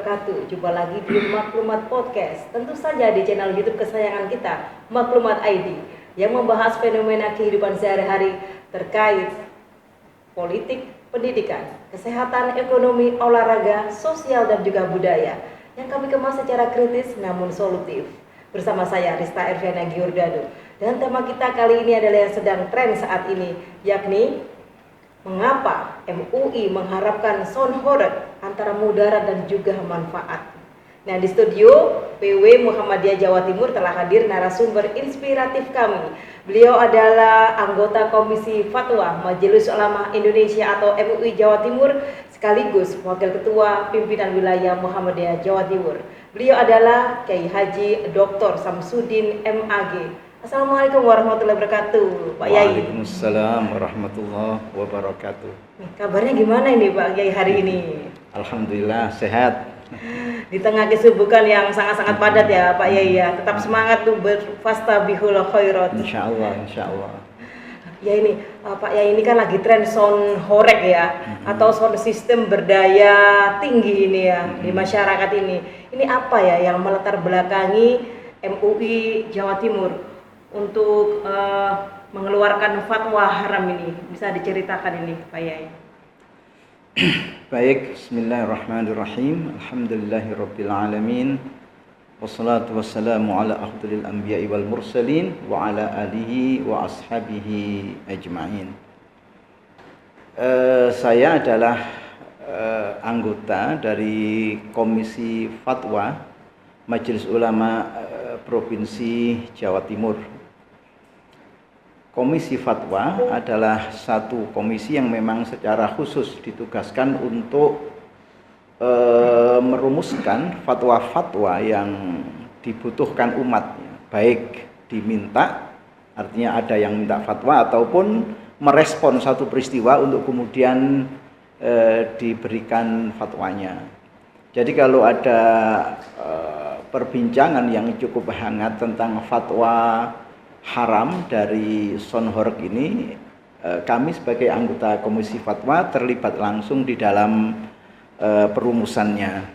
wabarakatuh. Jumpa lagi di Maklumat Podcast. Tentu saja di channel YouTube kesayangan kita, Maklumat ID, yang membahas fenomena kehidupan sehari-hari terkait politik, pendidikan, kesehatan, ekonomi, olahraga, sosial, dan juga budaya yang kami kemas secara kritis namun solutif. Bersama saya Rista Erviana Giordano. Dan tema kita kali ini adalah yang sedang tren saat ini, yakni mengapa MUI mengharapkan sound horeg antara mudarat dan juga manfaat. Nah, di studio PW Muhammadiyah Jawa Timur telah hadir narasumber inspiratif kami. Beliau adalah anggota Komisi Fatwa Majelis Ulama Indonesia atau MUI Jawa Timur, sekaligus Wakil Ketua Pimpinan Wilayah Muhammadiyah Jawa Timur. Beliau adalah Kiai Haji Dr. Samsudin MAG. Assalamualaikum warahmatullahi wabarakatuh, Pak Yai. Waalaikumsalam warahmatullahi wabarakatuh. Kabarnya gimana ini Pak Yai hari ini? Alhamdulillah sehat. Di tengah kesibukan yang sangat-sangat padat ya Pak Yai ya, tetap semangat tuh berfastabihul khairat. Insyaallah, insyaallah. Ya ini Pak Yai, ini kan lagi tren sound horeg ya, atau sound system berdaya tinggi ini ya di masyarakat ini. Ini apa ya yang melatar belakangi MUI Jawa Timur untuk mengeluarkan fatwa haram ini? Bisa diceritakan ini Pak Yai? Baik, bismillahirrahmanirrahim. Alhamdulillahirabbil alamin. Wassalatu wassalamu ala afdhalil anbiya'i wal mursalin wa ala alihi wa ashabihi ajma'in. Saya adalah anggota dari Komisi Fatwa Majelis Ulama Provinsi Jawa Timur. Komisi Fatwa adalah satu komisi yang memang secara khusus ditugaskan untuk merumuskan fatwa-fatwa yang dibutuhkan umat, baik diminta, artinya ada yang minta fatwa, ataupun merespon satu peristiwa untuk kemudian diberikan fatwanya. Jadi kalau ada perbincangan yang cukup hangat tentang fatwa haram dari sound horeg ini, kami sebagai anggota Komisi Fatwa terlibat langsung di dalam perumusannya.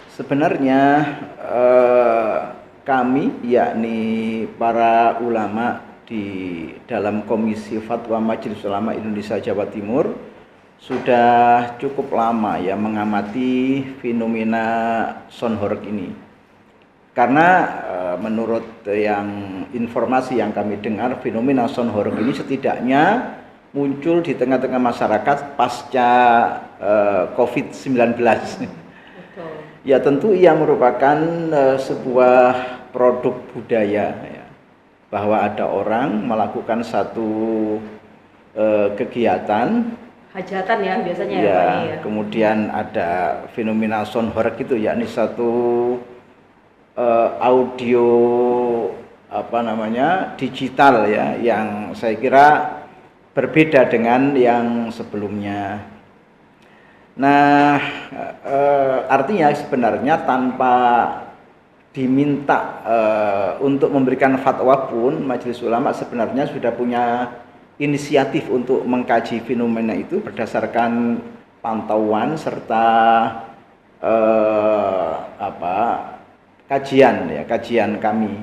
Sebenarnya kami, yakni para ulama di dalam Komisi Fatwa Majelis Ulama Indonesia Jawa Timur, sudah cukup lama ya mengamati fenomena sound horeg ini. Karena menurut informasi yang kami dengar, fenomena sound horeg ini setidaknya muncul di tengah-tengah masyarakat pasca COVID-19. Ya tentu ia merupakan sebuah produk budaya ya, bahwa ada orang melakukan satu kegiatan hajatan ya biasanya ya, Pak Yai. Kemudian ada fenomena sound horeg itu, yakni satu audio digital ya, yang saya kira berbeda dengan yang sebelumnya. Nah, artinya sebenarnya tanpa diminta untuk memberikan fatwa pun, Majelis Ulama sebenarnya sudah punya inisiatif untuk mengkaji fenomena itu berdasarkan pantauan serta kajian kami.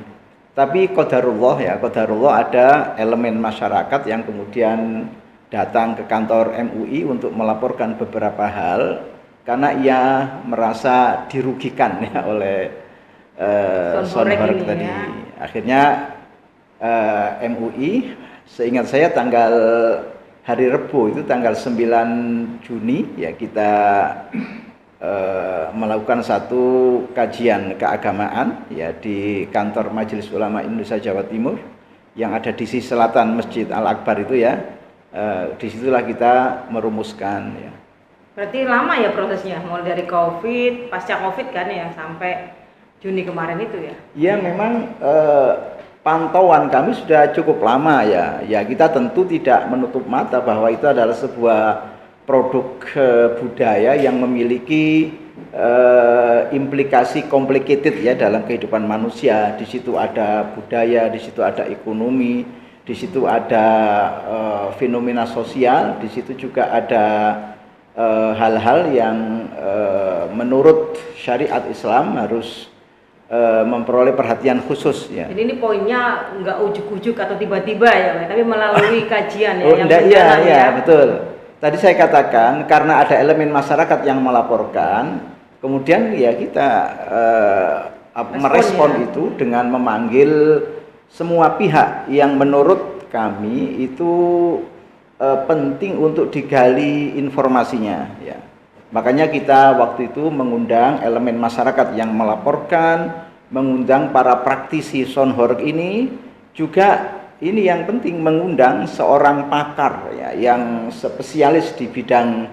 Tapi qadarullah ada elemen masyarakat yang kemudian datang ke kantor MUI untuk melaporkan beberapa hal karena ia merasa dirugikan ya oleh sound horeg tadi. Ya. Akhirnya MUI, seingat saya hari Rebo itu tanggal 9 Juni ya, kita melakukan satu kajian keagamaan ya di kantor Majelis Ulama Indonesia Jawa Timur yang ada di sisi selatan Masjid Al-Akbar itu ya. Disitulah kita merumuskan ya. Berarti lama ya prosesnya, mulai dari COVID, pasca COVID kan ya, sampai Juni kemarin itu ya? Ya memang pantauan kami sudah cukup lama ya. Ya kita tentu tidak menutup mata bahwa itu adalah sebuah produk budaya yang memiliki implikasi complicated ya dalam kehidupan manusia. Di situ ada budaya, di situ ada ekonomi, di situ ada fenomena sosial, di situ juga ada hal-hal yang menurut syariat Islam harus memperoleh perhatian khusus ya. Jadi ini poinnya nggak ujuk-ujuk atau tiba-tiba ya, Pak, tapi melalui kajian ya. Oh, yang enggak, iya, mendalam iya, betul. Tadi saya katakan karena ada elemen masyarakat yang melaporkan, kemudian ya kita merespon itu dengan memanggil semua pihak yang menurut kami itu penting untuk digali informasinya ya. Makanya kita waktu itu mengundang elemen masyarakat yang melaporkan, mengundang para praktisi Sonhoreg ini, juga ini yang penting mengundang seorang pakar ya yang spesialis di bidang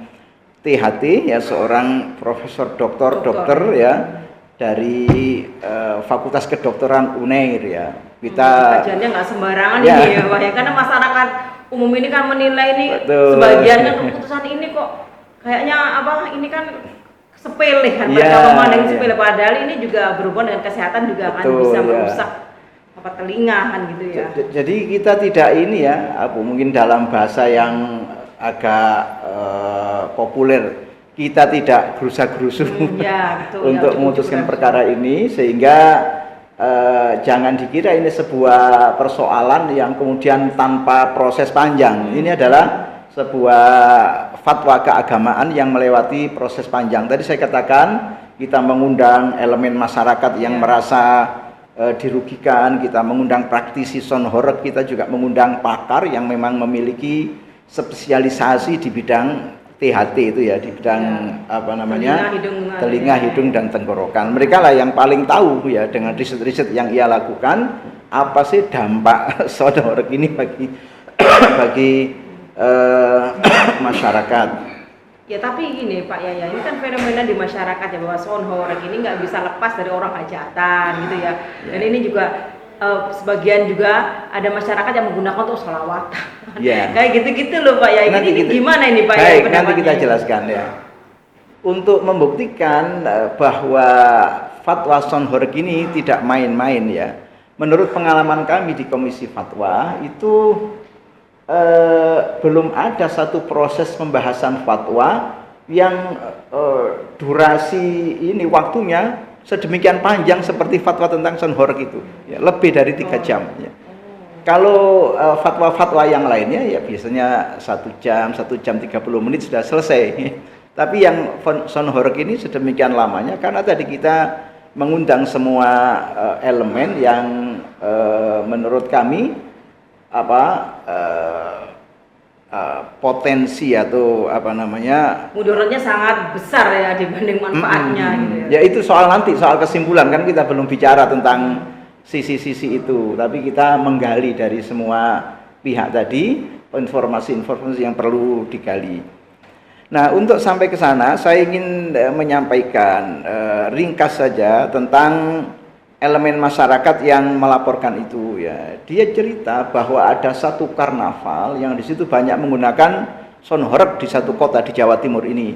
THT ya, seorang profesor dokter ya dari Fakultas Kedokteran Unair ya. Kita kajiannya nggak sembarangan ya. Ini ya, Pak ya, karena masyarakat umum ini kan menilai ini Betul. sebagian kan keputusan ini kok kayaknya ini kan sepele kan, mereka Ya, memandang ya. sepele, padahal ini juga berhubungan dengan kesehatan, juga akan Betul, bisa ya. merusak telinga kan gitu ya. Jadi kita tidak ini ya, mungkin dalam bahasa yang agak populer, kita tidak gerusa-gerusu Ya, betul, untuk ya, memutuskan juga. perkara ini, sehingga jangan dikira ini sebuah persoalan yang kemudian tanpa proses panjang. Ini adalah sebuah fatwa keagamaan yang melewati proses panjang. Tadi saya katakan kita mengundang elemen masyarakat yang merasa dirugikan, kita mengundang praktisi Sonhoreg, kita juga mengundang pakar yang memang memiliki spesialisasi di bidang THT itu ya, di bidang telinga, hidung dan tenggorokan. Mereka lah yang paling tahu ya dengan riset-riset yang ia lakukan apa sih dampak Sonhoreg ini bagi masyarakat. Ya tapi gini Pak Yaya, ini kan fenomena di masyarakat ya, bahwa Sonhoreg ini nggak bisa lepas dari orang hajatan gitu ya. Dan ini juga sebagian juga ada masyarakat yang menggunakan untuk sholawatan. Kayak gitu-gitu loh Pak Yaya. Ini gimana ini Pak Yaya? Baik, nanti kita jelaskan ya. Untuk membuktikan bahwa fatwa Sonhoreg ini tidak main-main ya. Menurut pengalaman kami di Komisi Fatwa itu belum ada satu proses pembahasan fatwa yang durasi ini waktunya sedemikian panjang seperti fatwa tentang Sonhoreg itu ya, lebih dari 3 jam ya. Kalau fatwa-fatwa yang lainnya ya biasanya 1 jam 30 menit sudah selesai. Tapi yang Sonhoreg ini sedemikian lamanya karena tadi kita mengundang semua elemen yang menurut kami potensi atau mudaratnya sangat besar ya dibanding manfaatnya gitu ya. Ya itu soal kesimpulan kan kita belum bicara tentang sisi-sisi itu, tapi kita menggali dari semua pihak tadi informasi-informasi yang perlu digali. Nah, untuk sampai ke sana saya ingin menyampaikan ringkas saja tentang elemen masyarakat yang melaporkan itu ya. Dia cerita bahwa ada satu karnaval yang di situ banyak menggunakan Sonhoreg di satu kota di Jawa Timur ini.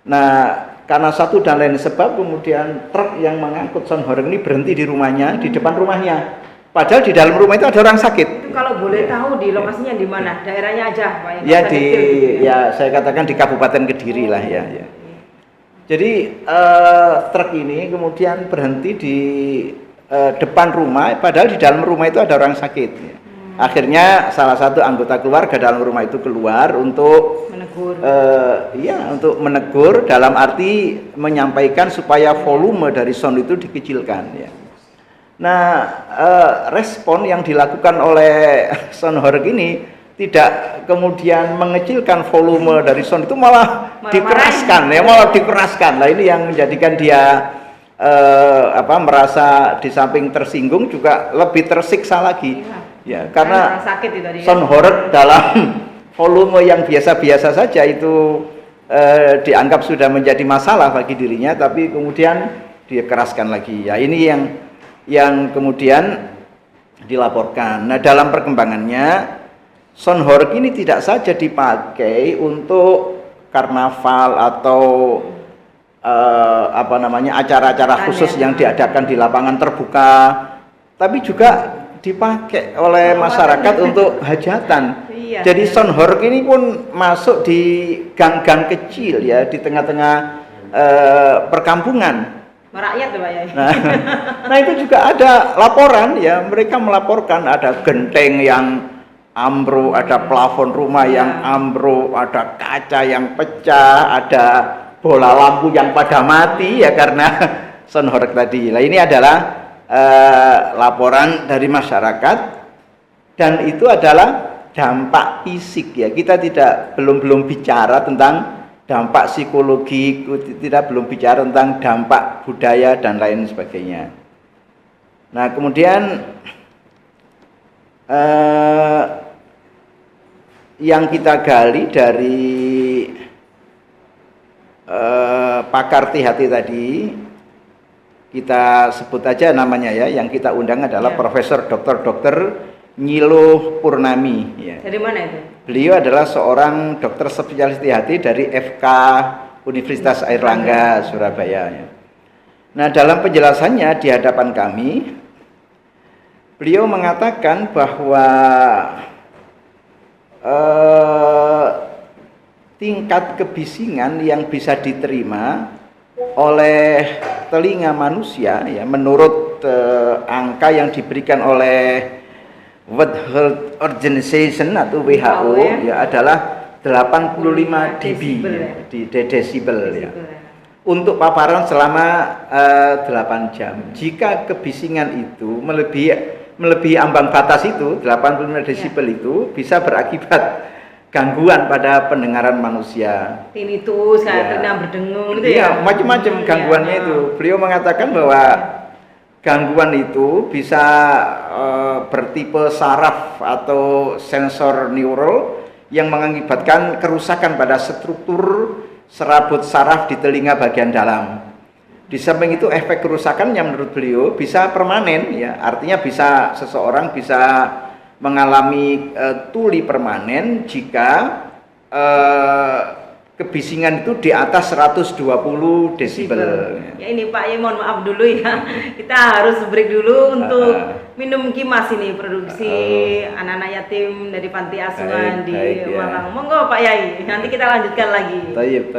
Nah, karena satu dan lain sebab kemudian truk yang mengangkut Sonhoreg ini berhenti di rumahnya, di depan rumahnya. Padahal di dalam rumah itu ada orang sakit. Itu kalau boleh tahu di lokasinya di mana? Daerahnya aja Pak. Ya ya saya katakan di Kabupaten Kediri lah ya. Jadi truk ini kemudian berhenti di depan rumah, padahal di dalam rumah itu ada orang sakit. Akhirnya salah satu anggota keluarga dalam rumah itu keluar untuk menegur. Untuk menegur dalam arti menyampaikan supaya volume dari sound itu dikecilkan. Ya. Nah, respon yang dilakukan oleh Sonhoreg ini tidak kemudian mengecilkan volume dari sound itu, malah dikeraskan ya, malah dikeraskan. Nah, ini yang menjadikan dia merasa di samping tersinggung juga lebih tersiksa lagi. Ya, karena Sonhoreg dalam volume yang biasa-biasa saja itu dianggap sudah menjadi masalah bagi dirinya, tapi kemudian dia keraskan lagi. Ya, ini yang kemudian dilaporkan. Nah, dalam perkembangannya Sonhoreg ini tidak saja dipakai untuk karnaval atau acara-acara khusus yang diadakan di lapangan terbuka, tapi juga dipakai oleh masyarakat untuk hajatan. Iya, Jadi iya. sound horeg ini pun masuk di gang-gang kecil ya, di tengah-tengah perkampungan. Merakyat tuh Pak Yai. Nah itu juga ada laporan ya, mereka melaporkan ada genteng yang ambruk, ada plafon rumah yang ambruk, ada kaca yang pecah, ada bola lampu yang pada mati ya karena sound horeg tadi. Nah ini adalah laporan dari masyarakat dan itu adalah dampak fisik ya. Kita belum bicara tentang dampak psikologi, belum bicara tentang dampak budaya dan lain sebagainya. Nah kemudian yang kita gali dari pakar THT tadi, kita sebut aja namanya ya, yang kita undang adalah Profesor Dr. Nyilo Purnami ya. Dari mana itu? Beliau adalah seorang dokter spesialis THT dari FK Universitas Airlangga Surabaya ya. Nah dalam penjelasannya di hadapan kami, beliau mengatakan bahwa tingkat kebisingan yang bisa diterima oleh telinga manusia ya menurut angka yang diberikan oleh World Health Organization atau WHO ya adalah 85 dB desibel ya. Untuk paparan selama 8 jam. Jika kebisingan itu melebihi ambang batas itu 85 desibel itu bisa berakibat gangguan pada pendengaran manusia. Tinnitus, telinga berdengung gitu ya. Iya, macam-macam gangguannya itu. Beliau mengatakan bahwa gangguan itu bisa bertipe saraf atau sensor neural yang mengakibatkan kerusakan pada struktur serabut saraf di telinga bagian dalam. Di samping itu efek kerusakan yang menurut beliau bisa permanen ya, artinya seseorang bisa mengalami tuli permanen jika kebisingan itu di atas 120 desibel. Ya ini Pak, ya mohon maaf dulu ya. Kita harus break dulu untuk minum kimas ini produksi anak-anak yatim dari panti asuhan di Malang. Ya. Monggo Pak Yai, nanti kita lanjutkan lagi. Tayyib.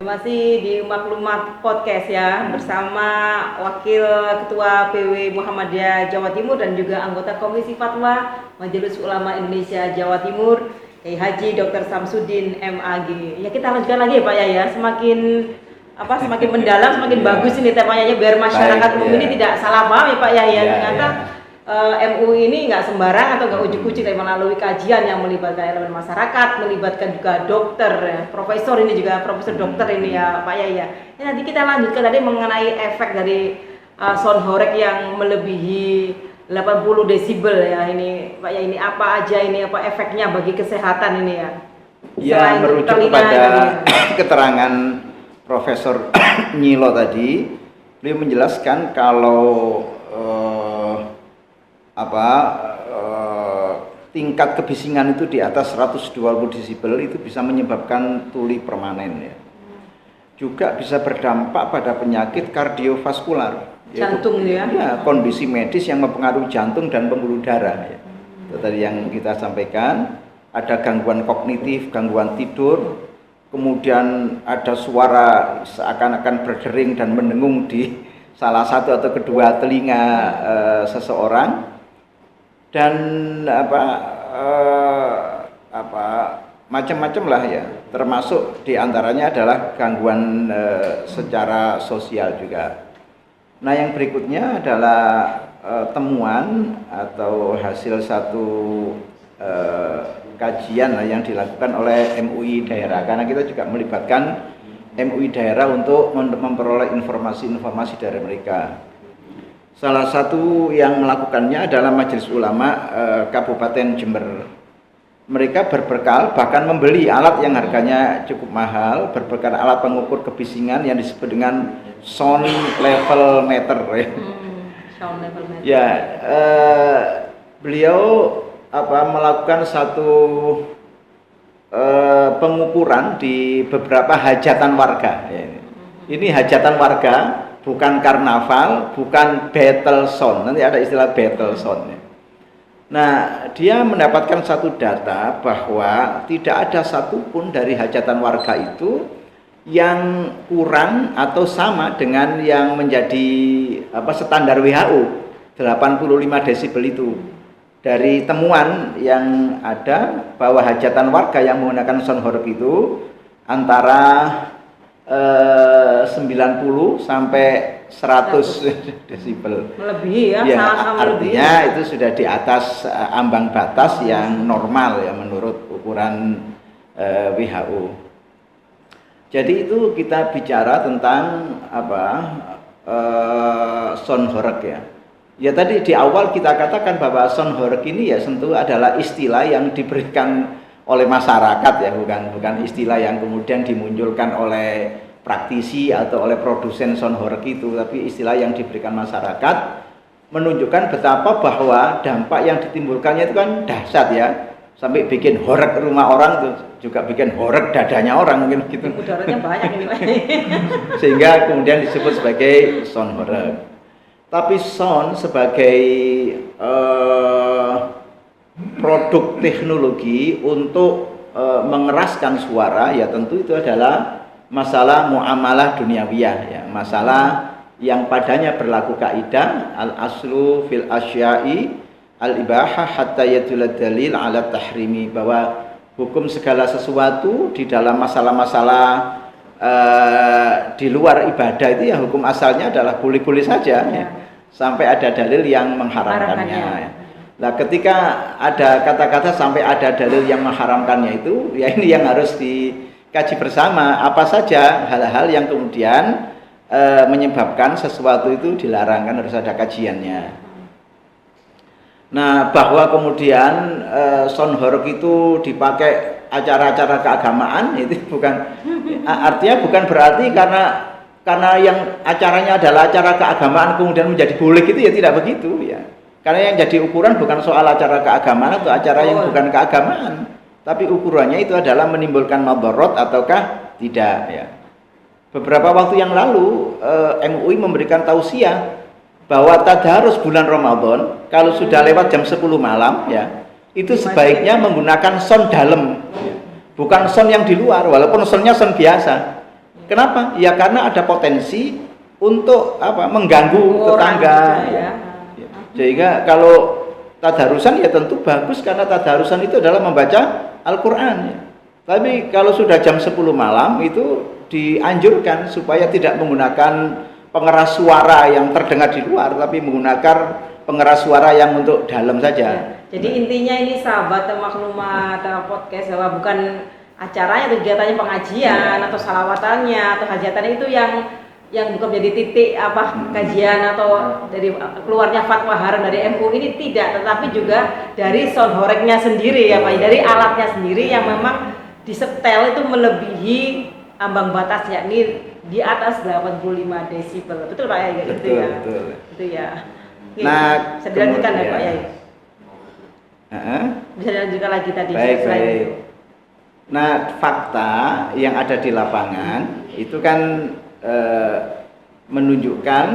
Masih di Maklumat Podcast ya, bersama Wakil Ketua PW Muhammadiyah Jawa Timur dan juga anggota Komisi Fatwa Majelis Ulama Indonesia Jawa Timur, Kiai Haji Dr. Samsudin MAG. Ya kita lanjutkan lagi ya Pak ya, semakin mendalam semakin bagus ini temanya biar masyarakat umum ini tidak salah paham ya Pak ya. Ternyata MUI ini nggak sembarang atau nggak ujuk-ujuk, tapi melalui kajian yang melibatkan elemen masyarakat, melibatkan juga dokter, profesor ini juga profesor dokter ini ya Pak ya. Nanti kita lanjutkan tadi mengenai efek dari sound horeg yang melebihi 80 desibel ya ini Pak ya, ini apa aja ini, apa efeknya bagi kesehatan ini ya? Ya merujuk kepada keterangan Profesor Nyilo tadi, beliau menjelaskan kalau tingkat kebisingan itu di atas 120 desibel itu bisa menyebabkan tuli permanen ya. Juga bisa berdampak pada penyakit kardiovaskular, jantung ya. Kondisi medis yang mempengaruhi jantung dan pembuluh darah ya. Itu tadi yang kita sampaikan, ada gangguan kognitif, gangguan tidur, kemudian ada suara seakan-akan berdering dan mendengung di salah satu atau kedua telinga seseorang. Dan macam-macam lah ya, termasuk diantaranya adalah gangguan secara sosial juga. Nah yang berikutnya adalah temuan atau hasil satu kajian yang dilakukan oleh MUI daerah, karena kita juga melibatkan MUI daerah untuk memperoleh informasi-informasi dari mereka. Salah satu yang melakukannya adalah Majelis Ulama Kabupaten Jember. Mereka berbekal bahkan membeli alat yang harganya cukup mahal, berbekal alat pengukur kebisingan yang disebut dengan sound level meter. Sound level meter. Ya, beliau melakukan satu pengukuran di beberapa hajatan warga. Ya. Ini hajatan warga, bukan karnaval, bukan battle sound. Nanti ada istilah battle sound. Nah, dia mendapatkan satu data bahwa tidak ada satupun dari hajatan warga itu yang kurang atau sama dengan yang menjadi standar WHO 85 desibel itu. Dari temuan yang ada bahwa hajatan warga yang menggunakan sound horeg itu antara 90 sampai 100 desibel. Melebihi ya, Ya, sangat-sangat artinya melebihi. itu sudah di atas ambang batas yang normal ya menurut ukuran WHO. Jadi itu kita bicara tentang sound horeg ya. Ya tadi di awal kita katakan bahwa sound horeg ini ya tentu adalah istilah yang diberikan oleh masyarakat ya, bukan istilah yang kemudian dimunculkan oleh praktisi atau oleh produsen sound horeg itu, tapi istilah yang diberikan masyarakat menunjukkan betapa bahwa dampak yang ditimbulkannya itu kan dahsyat ya, sampai bikin horeg rumah orang itu juga bikin horeg dadanya orang mungkin gitu. Udaranya banyak ini. Sehingga kemudian disebut sebagai sound horeg. Tapi sound sebagai produk teknologi untuk mengeraskan suara ya tentu itu adalah masalah muamalah duniawiyah ya, masalah yang padanya berlaku kaidah al aslu fil asya'i al ibahah hatta yadulad dalil ala tahrimi, bahwa hukum segala sesuatu di dalam masalah-masalah di luar ibadah itu ya hukum asalnya adalah boleh-boleh saja ya, sampai ada dalil yang mengharamkannya ya. Nah, ketika ada kata-kata sampai ada dalil yang mengharamkannya itu, ya ini yang harus dikaji bersama. Apa saja hal-hal yang kemudian menyebabkan sesuatu itu dilarang, kan harus ada kajiannya. Nah, bahwa kemudian sound horeg itu dipakai acara-acara keagamaan itu bukan artinya bukan berarti karena yang acaranya adalah acara keagamaan kemudian menjadi boleh itu ya, tidak begitu ya. Karena yang jadi ukuran bukan soal acara keagamaan atau acara yang bukan keagamaan, tapi ukurannya itu adalah menimbulkan madharat ataukah tidak ya. Beberapa waktu yang lalu MUI memberikan tausiah bahwa tadarus bulan Ramadan kalau sudah lewat jam 10 malam ya, itu sebaiknya menggunakan sound dalam, bukan sound yang di luar, walaupun soundnya sound biasa. Kenapa? Ya karena ada potensi untuk mengganggu tetangga ya. Sehingga kalau tadarusan ya tentu bagus karena tadarusan itu adalah membaca Al-Qur'an ya. Tapi kalau sudah jam 10 malam itu dianjurkan supaya tidak menggunakan pengeras suara yang terdengar di luar, tapi menggunakan pengeras suara yang untuk dalam saja. Ya, jadi intinya ini sahabat maklumat podcast bahwa bukan acaranya, kegiatannya pengajian atau salawatannya atau hajatannya itu yang bukan menjadi titik kajian atau dari keluarnya fatwa haram dari MUI ini tidak, tetapi juga dari sound horegnya sendiri ya Pak, dari alatnya sendiri yang memang disetel itu melebihi ambang batas, yakni di atas 85 desibel. Betul Pak ya? Betul, ya. Betul. Itu ya. Nah, bisa dilanjutkan ya Pak ya. Bisa dilanjutkan lagi tadi. Baik. Itu. Nah, fakta yang ada di lapangan itu kan menunjukkan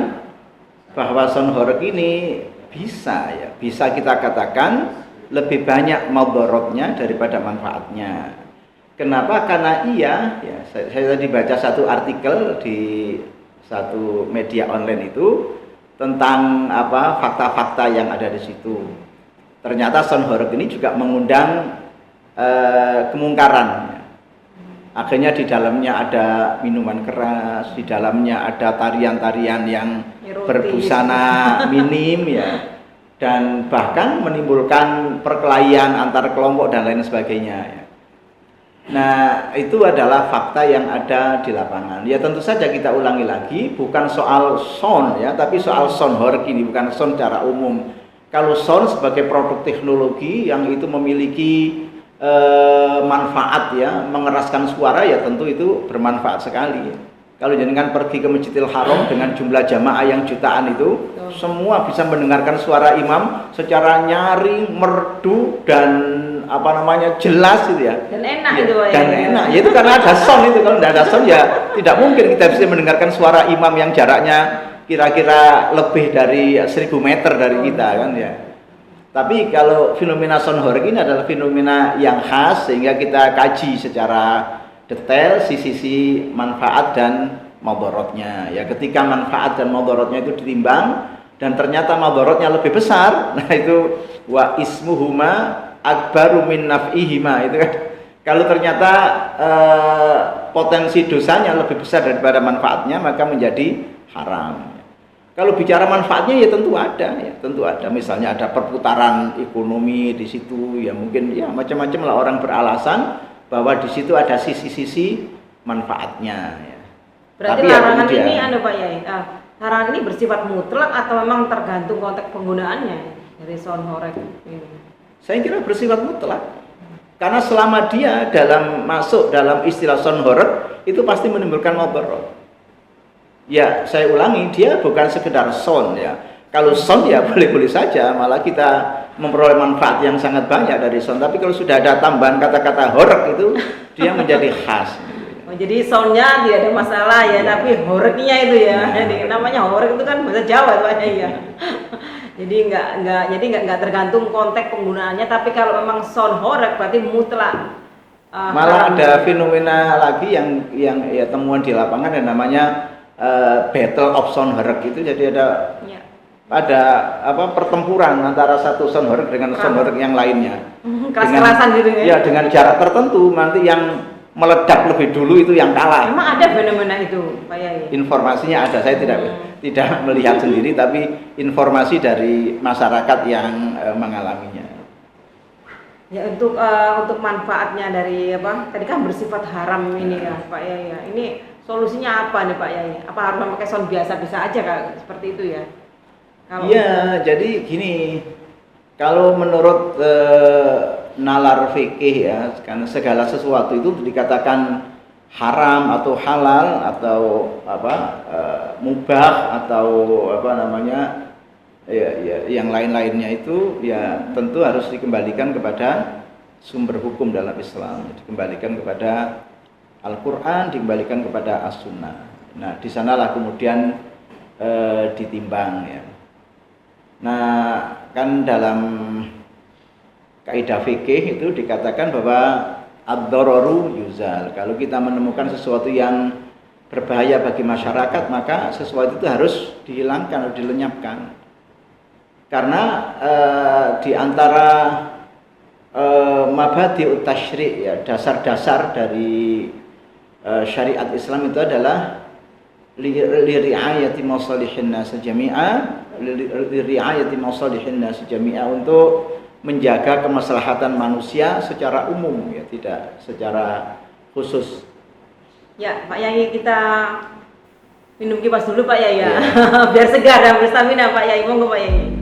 bahwa sound horeg ini bisa kita katakan lebih banyak madharatnya daripada manfaatnya. Kenapa? Karena saya tadi baca satu artikel di satu media online itu tentang fakta-fakta yang ada di situ. Ternyata sound horeg ini juga mengundang kemungkaran. Akhirnya di dalamnya ada minuman keras, di dalamnya ada tarian-tarian yang berbusana minim ya, dan bahkan menimbulkan perkelahian antar kelompok dan lain sebagainya ya. Nah, itu adalah fakta yang ada di lapangan. Ya tentu saja kita ulangi lagi, bukan soal sound ya, tapi soal sound horeg ini, bukan sound secara umum. Kalau sound sebagai produk teknologi yang itu memiliki manfaat ya, mengeraskan suara ya tentu itu bermanfaat sekali. Kalau jenengan pergi ke Masjidil Haram dengan jumlah jamaah yang jutaan itu, semua bisa mendengarkan suara imam secara nyaring, merdu dan jelas gitu ya. Dan enak Ya, itu Pak dan Yai. enak. Ya itu karena ada sound itu. Kalau tidak ada sound ya tidak mungkin kita bisa mendengarkan suara imam yang jaraknya kira-kira lebih dari 1.000 meter dari kita kan ya. Tapi kalau fenomena sound horeg ini adalah fenomena yang khas sehingga kita kaji secara detail sisi-sisi manfaat dan madharatnya. Ya ketika manfaat dan madharatnya itu ditimbang dan ternyata madharatnya lebih besar, nah itu wa ismuhuma akbaru min naf'ihima itu kan. Kalau ternyata potensi dosanya lebih besar daripada manfaatnya maka menjadi haram. Kalau bicara manfaatnya ya tentu ada. Misalnya ada perputaran ekonomi di situ, ya mungkin ya macam-macam lah orang beralasan bahwa di situ ada sisi-sisi manfaatnya. Ya. Berarti Tapi ya larangan kemudian, ini Pak Yai, larangan ini bersifat mutlak atau memang tergantung konteks penggunaannya dari sound horeg ini? saya kira bersifat mutlak. Karena selama dia masuk dalam istilah sound horeg itu pasti menimbulkan madharat. Ya, saya ulangi, dia bukan sekedar sound ya. Kalau sound ya boleh-boleh saja, malah kita memperoleh manfaat yang sangat banyak dari sound. Tapi kalau sudah ada tambahan kata-kata horeg itu, dia menjadi khas. Oh, jadi soundnya tidak ada masalah ya, tapi horegnya itu ya. Nah. Jadi namanya horeg itu kan bahasa Jawa Pak Yai ya. Jadi nggak tergantung konteks penggunaannya, tapi kalau memang sound horeg berarti mutlak. Malah ada fenomena lagi yang ya temuan di lapangan yang namanya battle of sound horeg itu. Jadi ada pertempuran antara satu sound horeg dengan sound horeg yang lainnya. Keras-kerasan gitu ya. Ya, dengan jarak tertentu, nanti yang meledak lebih dulu itu yang kalah. Emang ada fenomena itu Pak Yai? Informasinya ada, saya tidak melihat sendiri, tapi informasi dari masyarakat yang mengalaminya. Ya untuk manfaatnya dari tadi kan bersifat haram ini ya Pak Yai ya. Ini solusinya apa nih Pak Yai? Apa harus memakai sound biasa bisa aja Kak seperti itu ya? Iya, jadi gini, kalau menurut nalar fikih ya, karena segala sesuatu itu dikatakan haram atau halal atau mubah atau yang lain-lainnya itu ya tentu harus dikembalikan kepada sumber hukum dalam Islam, dikembalikan kepada Al-Quran, dikembalikan kepada As-Sunnah. Nah, di sanalah kemudian ditimbang ya. Nah, kan dalam kaidah fikih itu dikatakan bahwa ad-dararu yuzal. Kalau kita menemukan sesuatu yang berbahaya bagi masyarakat, maka sesuatu itu harus dihilangkan atau dilenyapkan. Karena di antara mabadi'ut tasyri' ya, dasar-dasar dari syariat Islam itu adalah li-ri'ayati masalihin nas jami'a, li-ri'ayati masalihin nas jami'a, untuk menjaga kemaslahatan manusia secara umum ya, tidak secara khusus. Ya, Pak Yai, kita minum kipas dulu Pak Yai ya. Ya. Biar segar dan berstamina Pak Yai. Monggo Pak Yai.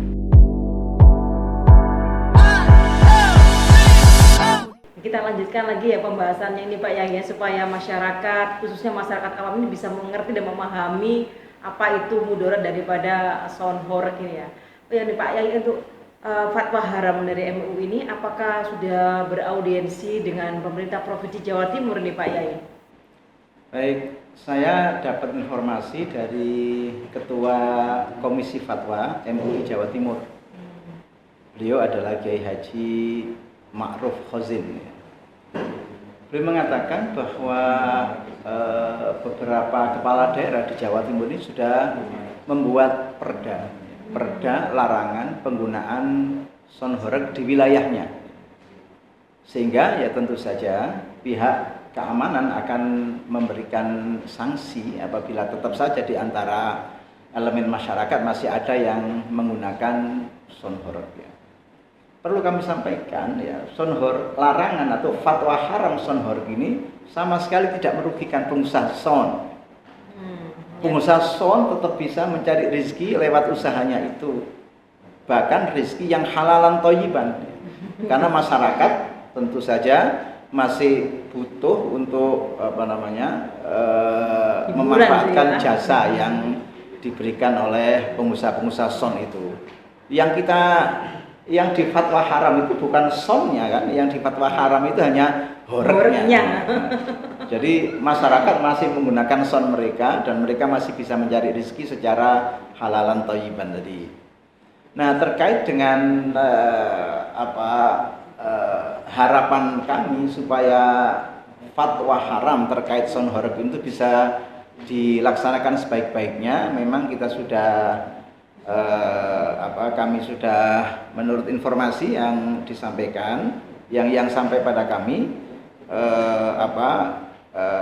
Kita lanjutkan lagi ya pembahasannya ini Pak Yai ya, supaya masyarakat, khususnya masyarakat awam ini bisa mengerti dan memahami apa itu mudarat daripada sound horeg ini ya. Oh ya nih Pak Yai, untuk fatwa haram dari MUI ini apakah sudah beraudiensi dengan pemerintah Provinsi Jawa Timur nih Pak Yai? Baik, saya dapat informasi dari Ketua Komisi Fatwa MUI Jawa Timur. Beliau adalah Kiai Haji Ma'ruf Khozin. Beliau mengatakan bahwa beberapa kepala daerah di Jawa Timur ini sudah membuat perda larangan penggunaan sound horeg di wilayahnya, sehingga ya tentu saja pihak keamanan akan memberikan sanksi apabila tetap saja di antara elemen masyarakat masih ada yang menggunakan sound horeg ya. Perlu kami sampaikan ya, sound horeg, larangan atau fatwa haram sound horeg ini sama sekali tidak merugikan pengusaha sound. Pengusaha sound tetap bisa mencari rezeki lewat usahanya itu, bahkan rezeki yang halalan thayyiban, karena masyarakat tentu saja masih butuh untuk memanfaatkan jasa yang diberikan oleh pengusaha-pengusaha sound itu. Yang kita yang di fatwa haram itu bukan sonnya kan, yang di fatwa haram itu hanya horeknya. Jadi masyarakat masih menggunakan son mereka dan mereka masih bisa mencari rezeki secara halalan thayyiban tadi. Nah, terkait dengan harapan kami supaya fatwa haram terkait son horeg itu bisa dilaksanakan sebaik-baiknya, memang kita sudah kami sudah menurut informasi yang disampaikan yang sampai pada kami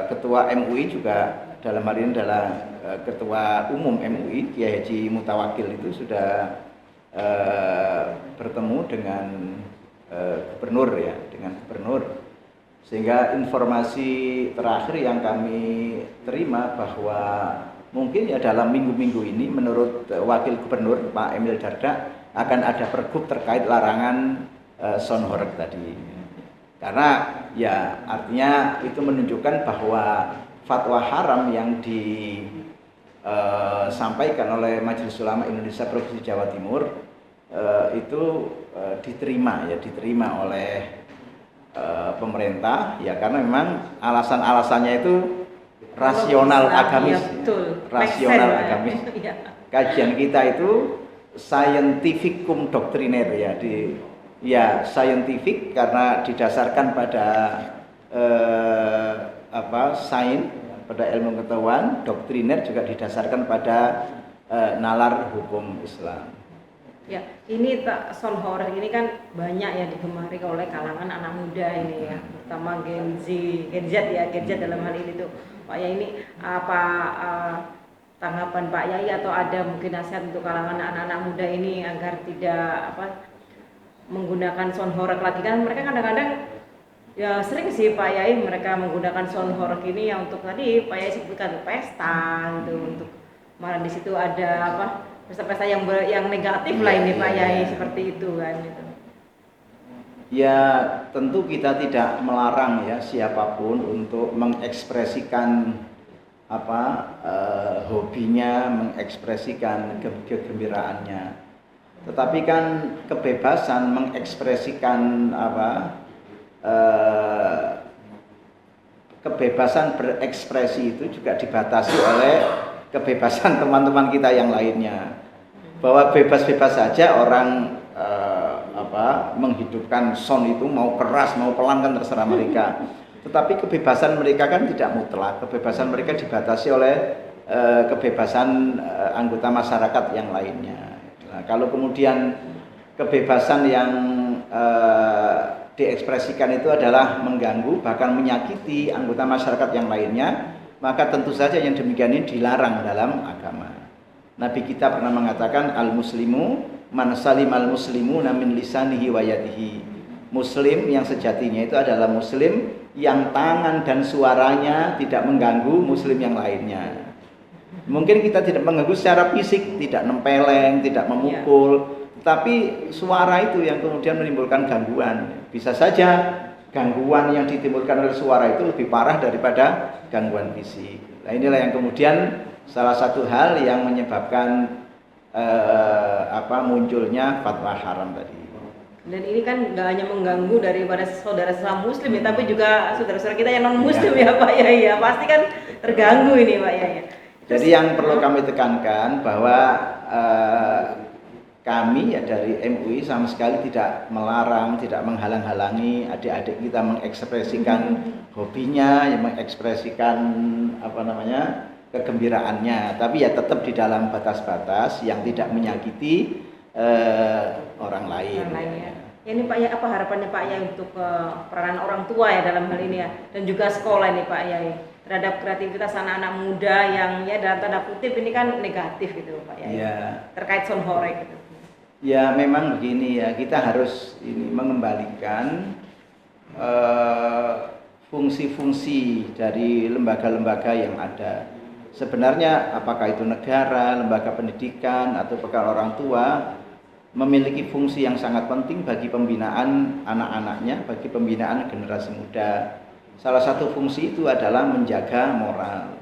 Ketua MUI juga dalam hal ini adalah Ketua Umum MUI Kiai Haji Mutawakil itu sudah bertemu dengan gubernur ya, dengan gubernur, sehingga informasi terakhir yang kami terima bahwa mungkin ya dalam minggu-minggu ini menurut Wakil Gubernur Pak Emil Dardak akan ada pergub terkait larangan son horeg tadi. Karena ya artinya itu menunjukkan bahwa fatwa haram yang disampaikan oleh Majelis Ulama Indonesia Provinsi Jawa Timur itu diterima oleh pemerintah ya, karena memang alasan-alasannya itu rasional agamis. Ya, betul. Rasional agamis. Ya. Kajian kita itu scientific cum doctriner ya, scientific karena didasarkan pada sains, pada ilmu pengetahuan, doktriner juga didasarkan pada nalar hukum Islam. Ya, ini son horeg ini kan banyak ya digemari oleh kalangan anak muda ini ya, terutama Gen Z dalam hal ini tuh. Pak Yai, ini apa tanggapan Pak Yai atau ada mungkin nasihat untuk kalangan anak-anak muda ini agar tidak menggunakan son horeg lagi? Kan mereka kadang-kadang ya sering sih Pak Yai mereka menggunakan son horeg ini ya untuk tadi Pak Yai sebutkan pesta gitu, untuk malah di situ ada pesta-pesta yang negatif lah ini Pak Yai, seperti itu kan gitu. Ya tentu kita tidak melarang ya siapapun untuk mengekspresikan hobinya, mengekspresikan kegembiraannya. Tetapi kan kebebasan mengekspresikan kebebasan berekspresi itu juga dibatasi oleh kebebasan teman-teman kita yang lainnya. Bahwa bebas-bebas saja orang menghidupkan son itu, mau keras mau pelan kan terserah mereka. Tetapi kebebasan mereka kan tidak mutlak. Kebebasan mereka dibatasi oleh kebebasan anggota masyarakat yang lainnya. Nah, kalau kemudian kebebasan yang diekspresikan itu adalah mengganggu bahkan menyakiti anggota masyarakat yang lainnya, maka tentu saja yang demikian ini dilarang dalam agama. Nabi kita pernah mengatakan al-muslimu man salimal muslimuna min lisanihi wa yadihi. Muslim yang sejatinya itu adalah muslim yang tangan dan suaranya tidak mengganggu muslim yang lainnya. Mungkin kita tidak mengganggu secara fisik, tidak nempeleng, tidak memukul, tapi suara itu yang kemudian menimbulkan gangguan. Bisa saja gangguan yang ditimbulkan oleh suara itu lebih parah daripada gangguan fisik. Nah, inilah yang kemudian salah satu hal yang menyebabkan munculnya fatwa haram tadi. Dan ini kan nggak hanya mengganggu daripada saudara sesama muslim ya, tapi juga saudara-saudara kita yang non muslim ya Pak Yai ya, pasti kan terganggu ini Pak Yai. Jadi yang perlu kami tekankan bahwa kami ya dari MUI sama sekali tidak melarang, tidak menghalang-halangi adik-adik kita mengekspresikan hobinya, yang mengekspresikan kegembiraannya, tapi ya tetap di dalam batas-batas yang tidak menyakiti orang lain. Ya, ini Pak Yai, apa harapannya Pak Yai untuk peranan orang tua ya dalam hal ini ya, dan juga sekolah ini Pak Yai terhadap kreativitas anak-anak muda yang ya dalam tanda kutip ini kan negatif gitu Pak Yai ya, terkait son horeg gitu. Ya memang begini ya, kita harus mengembalikan fungsi-fungsi dari lembaga-lembaga yang ada. Sebenarnya apakah itu negara, lembaga pendidikan, atau apakah orang tua memiliki fungsi yang sangat penting bagi pembinaan anak-anaknya, bagi pembinaan generasi muda. Salah satu fungsi itu adalah menjaga moral.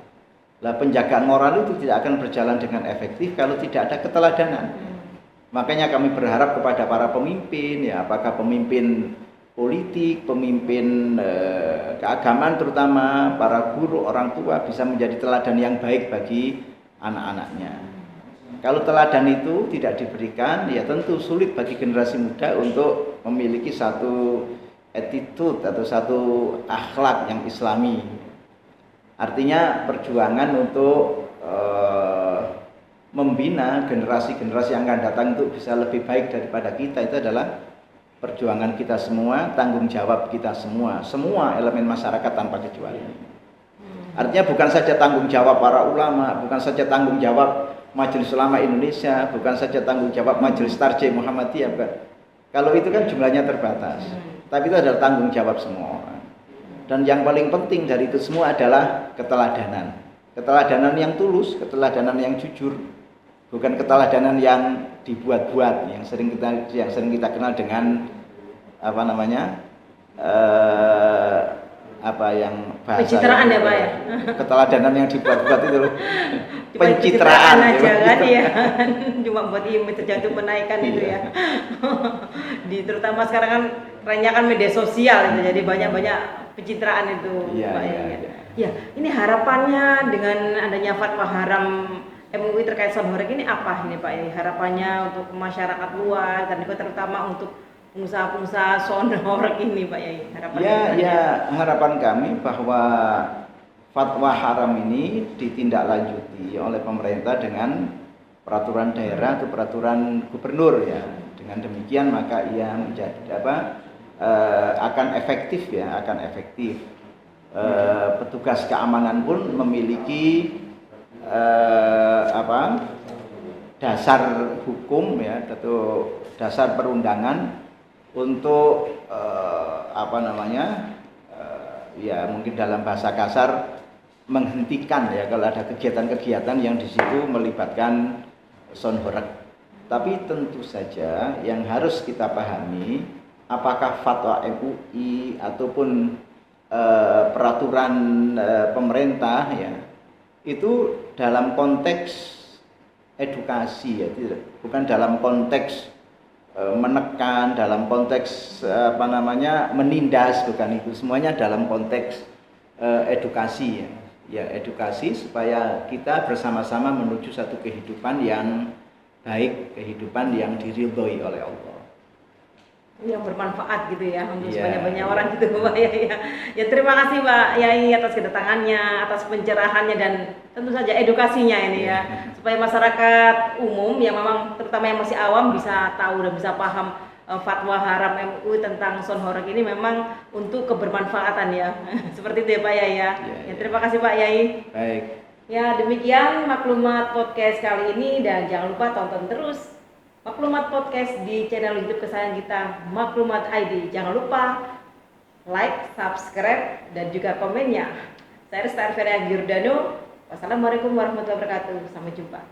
Penjagaan moral itu tidak akan berjalan dengan efektif kalau tidak ada keteladanan. Makanya kami berharap kepada para pemimpin, ya, apakah pemimpin politik, pemimpin keagamaan terutama para guru, orang tua bisa menjadi teladan yang baik bagi anak-anaknya. Kalau teladan itu tidak diberikan, ya tentu sulit bagi generasi muda untuk memiliki satu attitude atau satu akhlak yang islami. Artinya perjuangan untuk membina generasi-generasi yang akan datang untuk bisa lebih baik daripada kita itu adalah perjuangan kita semua, tanggung jawab kita semua, semua elemen masyarakat tanpa kecuali. Artinya bukan saja tanggung jawab para ulama, bukan saja tanggung jawab Majelis Ulama Indonesia, bukan saja tanggung jawab Majelis Tarjih Muhammadiyah, bukan. Kalau itu kan jumlahnya terbatas, tapi itu adalah tanggung jawab semua orang. Dan yang paling penting dari itu semua adalah keteladanan. Keteladanan yang tulus, keteladanan yang jujur. Bukan keteladanan yang dibuat-buat, yang sering kita kenal dengan apa namanya, yang bahasa pencitraan ya Pak ya. Keteladanan yang dibuat-buat itu loh. Pencitraan aja kan ya. Cuma buat image terjatuh menaikkan itu ya. Terutama sekarang kan trennya kan media sosial itu, jadi banyak pencitraan itu Pak ya. Ya, ini harapannya dengan adanya fatwa haram MUI terkait sound horeg ini apa ini Pak ya? Harapannya untuk masyarakat luas dan juga terutama untuk pengusaha-pengusaha sound horeg ini Pak ya? Harapan kami bahwa fatwa haram ini ditindaklanjuti oleh pemerintah dengan peraturan daerah atau peraturan gubernur ya. Dengan demikian maka ia menjadi akan efektif. Petugas keamanan pun memiliki dasar hukum ya, atau dasar perundangan untuk mungkin dalam bahasa kasar menghentikan ya kalau ada kegiatan-kegiatan yang di situ melibatkan sound horeg. Tapi tentu saja yang harus kita pahami, apakah fatwa MUI ataupun peraturan pemerintah ya, itu dalam konteks edukasi ya, bukan dalam konteks menekan, dalam konteks menindas, bukan itu. Semuanya dalam konteks edukasi ya, edukasi supaya kita bersama-sama menuju satu kehidupan yang baik, kehidupan yang diridhoi oleh Allah, yang bermanfaat gitu ya untuk sebanyak-banyak orang gitu Pak ya. Ya terima kasih Pak Yai atas kedatangannya, atas pencerahannya dan tentu saja edukasinya ini ya, supaya masyarakat umum yang memang terutama yang masih awam bisa tahu dan bisa paham fatwa haram MUI tentang sound horeg ini memang untuk kebermanfaatan ya. Seperti itu ya Pak Yai ya. Terima kasih Pak Yai. Baik. Ya demikian maklumat podcast kali ini dan jangan lupa tonton terus Maklumat Podcast di channel YouTube kesayangan kita, Maklumat ID. Jangan lupa like, subscribe, dan juga komennya. Saya Resta Arvera Giordano. Wassalamualaikum warahmatullahi wabarakatuh. Sampai jumpa.